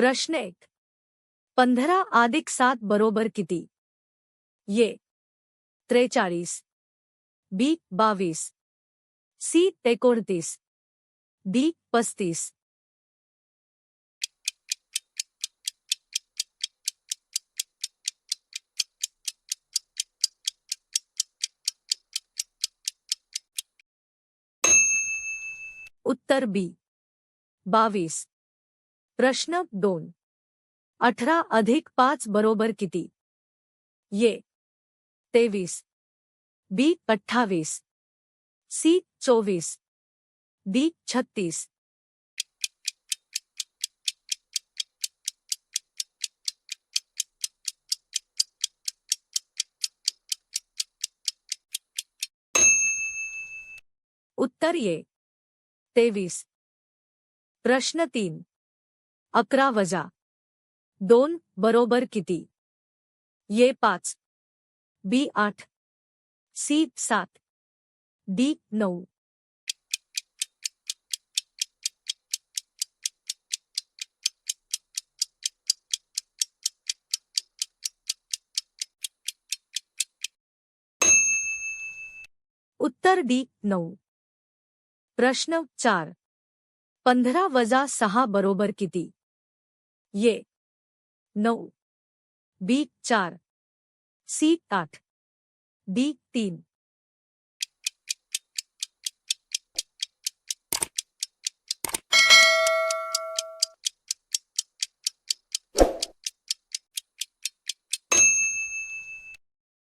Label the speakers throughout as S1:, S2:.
S1: प्रश्न 1. 15 अधिक 7 बरोबर किती? ये 43, बी 22, सी 29, डी 35. उत्तर बी 22. प्रश्न 2. 18 अधिक 5 बरोबर किती? ये 23, बी 28, सी 24, डी 36. उत्तर ये 23. प्रश्न 3. 11 वजा 2 बरोबर किती? ये 5, बी 8, सी 7, डी 9. उत्तर डी 9. प्रश्न 4. 15 वजा 6 बरोबर किती? ये 9, बी 4, सी 8, डी 3.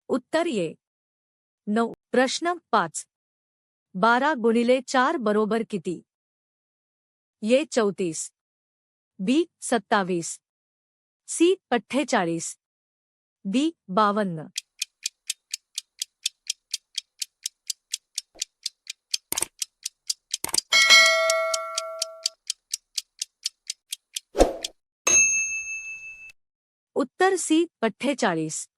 S1: उत्तर ये 9. प्रश्न 5. 12 गुणिले 4 बरोबर किती? ये 34, बी 27, सी 48, डी 52. उत्तर सी 48.